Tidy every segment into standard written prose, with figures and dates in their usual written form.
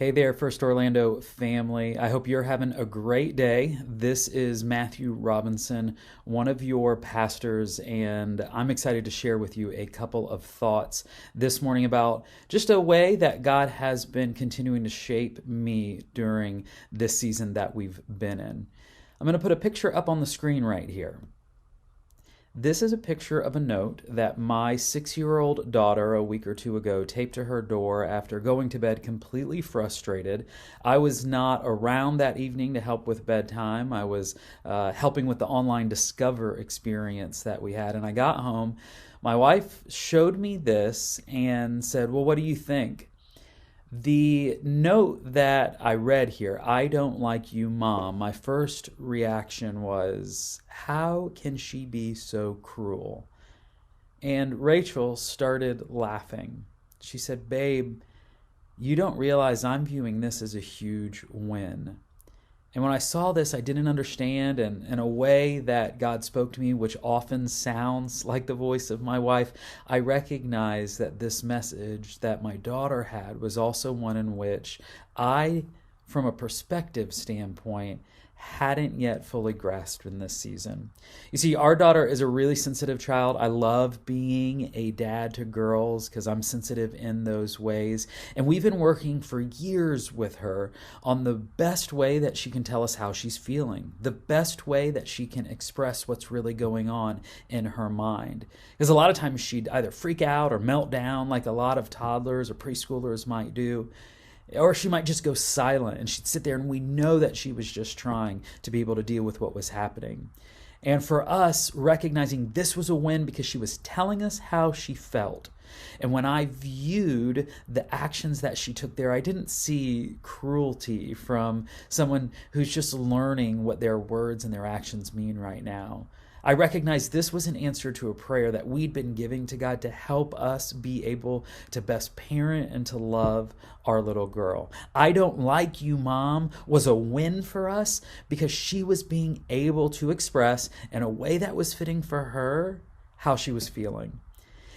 Hey there, First Orlando family. I hope you're having a great day. This is Matthew Robinson, one of your pastors, and I'm excited to share with you a couple of thoughts this morning about just a way that God has been continuing to shape me during this season that we've been in. I'm going to put a picture up on the screen right here. This is a picture of a note that my 6-year-old daughter a week or two ago taped to her door after going to bed completely frustrated. I was not around that evening to help with bedtime. I was helping with the online Discover experience that we had, and I got home. My wife showed me this and said, "Well, what do you think?" The note that I read here, "I don't like you, Mom," my first reaction was, how can she be so cruel? And Rachel started laughing. She said, "Babe, you don't realize I'm viewing this as a huge win." And when I saw this, I didn't understand, and in a way that God spoke to me, which often sounds like the voice of my wife, I recognized that this message that my daughter had was also one in which I, from a perspective standpoint, hadn't yet fully grasped in this season. You see, our daughter is a really sensitive child. I love being a dad to girls because I'm sensitive in those ways. And we've been working for years with her on the best way that she can tell us how she's feeling, the best way that she can express what's really going on in her mind. Because a lot of times she'd either freak out or melt down like a lot of toddlers or preschoolers might do. Or she might just go silent and she'd sit there, and we know that she was just trying to be able to deal with what was happening. And for us, recognizing this was a win because she was telling us how she felt. And when I viewed the actions that she took there, I didn't see cruelty from someone who's just learning what their words and their actions mean right now. I recognized this was an answer to a prayer that we'd been giving to God to help us be able to best parent and to love our little girl. "I don't like you, Mom" was a win for us because she was being able to express in a way that was fitting for her how she was feeling.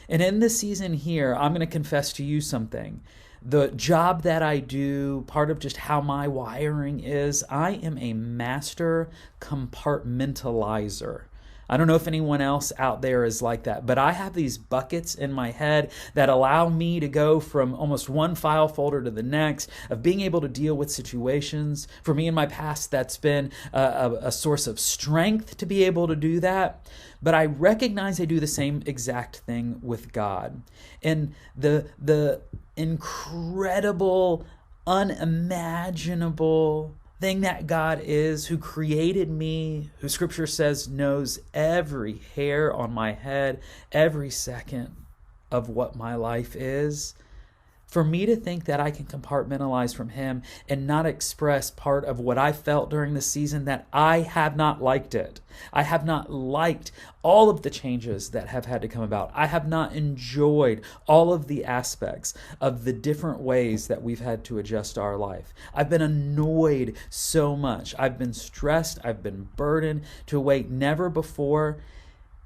And in this season here, I'm going to confess to you something. The job that I do, part of just how my wiring is, I am a master compartmentalizer. I don't know if anyone else out there is like that, but I have these buckets in my head that allow me to go from almost one file folder to the next, of being able to deal with situations. For me in my past, that's been a source of strength to be able to do that. But I recognize I do the same exact thing with God. And the incredible, unimaginable thing that God is, who created me, who Scripture says knows every hair on my head, every second of what my life is. For me to think that I can compartmentalize from Him and not express part of what I felt during the season, that I have not liked it. I have not liked all of the changes that have had to come about. I have not enjoyed all of the aspects of the different ways that we've had to adjust our life. I've been annoyed so much. I've been stressed. I've been burdened to a way never before.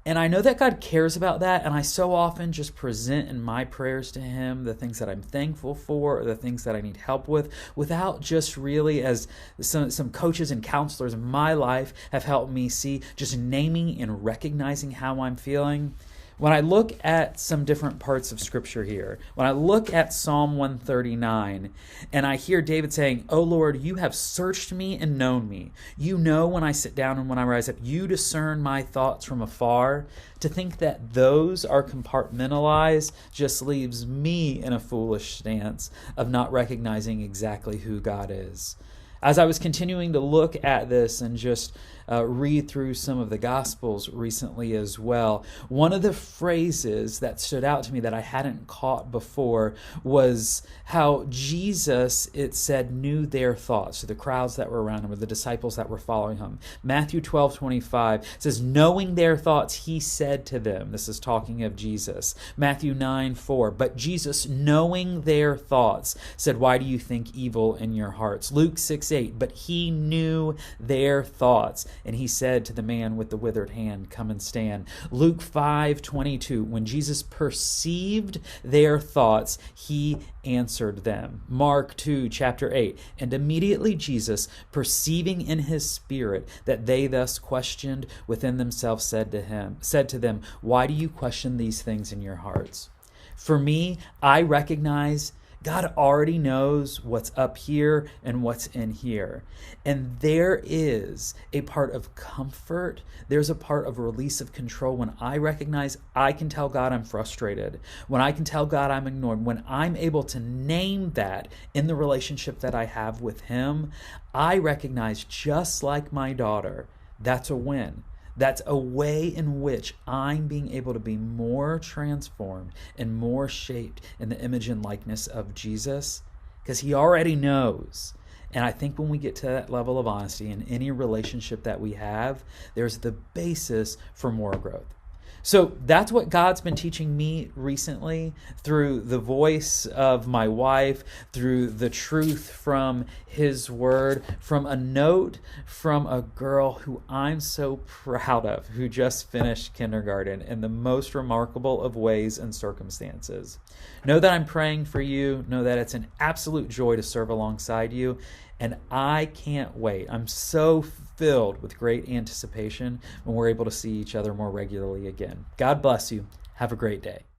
And I know that God cares about that, and I so often just present in my prayers to Him the things that I'm thankful for, or the things that I need help with, without just really, as some coaches and counselors in my life have helped me see, just naming and recognizing how I'm feeling. When I look at some different parts of Scripture here, when I look at Psalm 139, and I hear David saying, "O Lord, you have searched me and known me. You know when I sit down and when I rise up. You discern my thoughts from afar." To think that those are compartmentalized just leaves me in a foolish stance of not recognizing exactly who God is. As I was continuing to look at this and just read through some of the Gospels recently as well, one of the phrases that stood out to me that I hadn't caught before was how Jesus, it said, knew their thoughts. So the crowds that were around him, or the disciples that were following him. Matthew 12:25 says, knowing their thoughts, he said to them. This is talking of Jesus. Matthew 9:4, but Jesus, knowing their thoughts, said, why do you think evil in your hearts? Luke 6:16 6:8, but he knew their thoughts, and he said to the man with the withered hand, come and stand. Luke 5:22, when Jesus perceived their thoughts, he answered them. Mark 2, chapter 8, and immediately Jesus, perceiving in his spirit that they thus questioned within themselves, said to them, why do you question these things in your hearts? For me, I recognize God already knows what's up here and what's in here. And there is a part of comfort. There's a part of release of control when I recognize I can tell God I'm frustrated, when I can tell God I'm ignored, when I'm able to name that in the relationship that I have with him. I recognize, just like my daughter, that's a win. That's a way in which I'm being able to be more transformed and more shaped in the image and likeness of Jesus, because he already knows. And I think when we get to that level of honesty in any relationship that we have, there's the basis for more growth. So that's what God's been teaching me recently through the voice of my wife, through the truth from his word, from a note from a girl who I'm so proud of, who just finished kindergarten in the most remarkable of ways and circumstances. Know that I'm praying for you. Know that it's an absolute joy to serve alongside you. And I can't wait. I'm so filled with great anticipation when we're able to see each other more regularly again. God bless you. Have a great day.